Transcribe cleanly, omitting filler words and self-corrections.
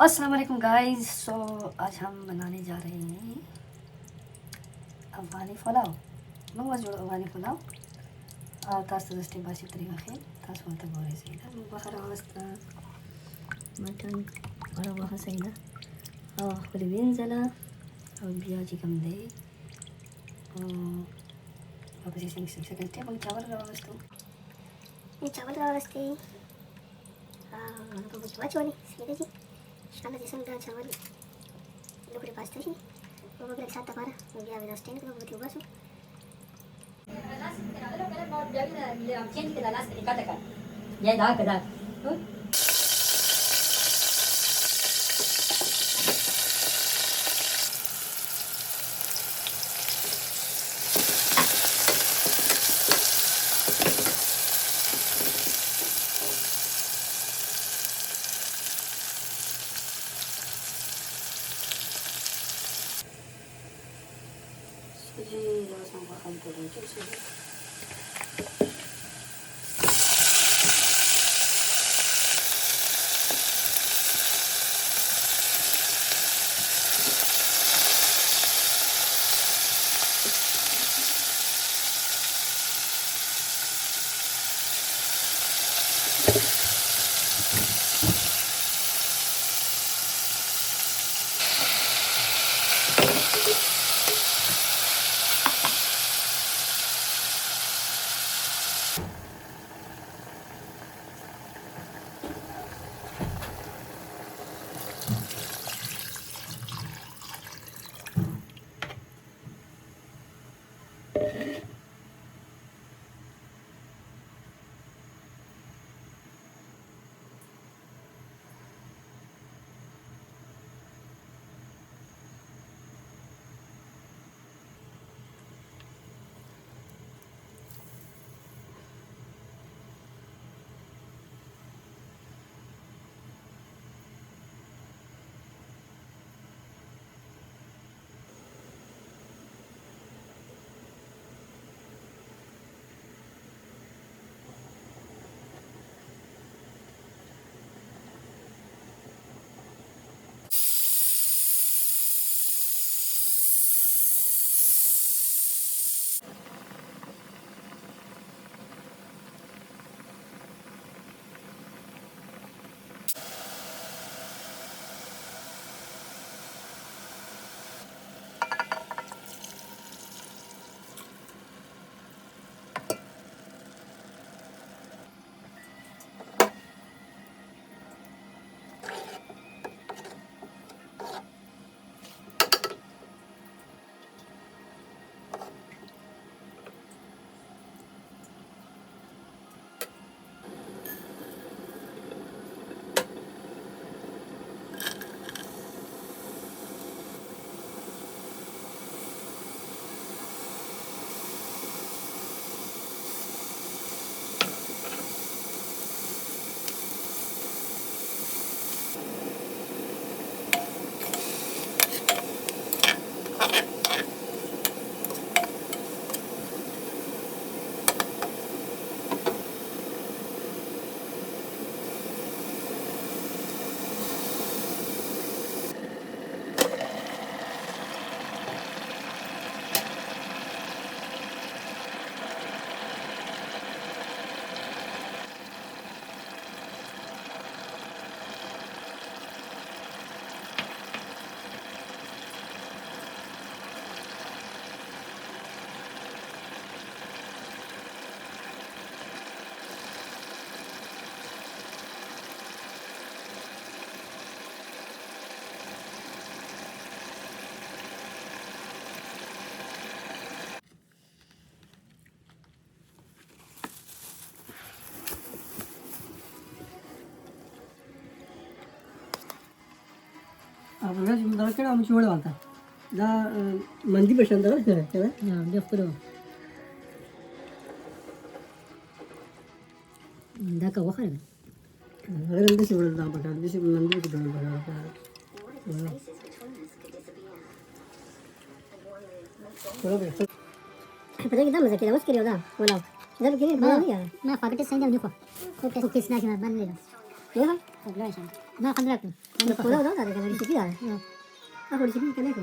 अस्सलाम वालेकुम गाइस। आज हम बनाने जा रहे हैं अफगानी पुलाव नमज जोड़ अफगानी पुलाव तास स्टेप बाय स्टेप तरीका है तास होता बोरे से ना बखरा वास्ता मटन बड़ा वहाँ से ना خپل وینځله او بیا چې کوم دی واپس یې سیکنډ سټیپ هم چاول راوغوښتو په اوبو کې واچولې سپېدلې ښکاله چې څنګه چاول لوکړې پاسته شي اوبه کې لږ ساعت دپاره بیا مې دا سټینډ کړو اوبو کې وباسو जी लहसुन को हम करें चुसे आपल्याला दरकडे आमची वेळ वालता दा मंदी पेशंट दर करे हां देखो दा का वखर अगर अंदर से बोलता बता जैसे मंदी को बोल बता चलो बे पता कितना मजा किया उसके लिए दा बोला इधर कितनी बड़ा नहीं है मैं फाकटे सही नहीं देखो को किसना के बन ले Iya kan? Nah, kan lagi. Pulau tau tadi kan lagi sedikit ada. Aku di sini kan aku.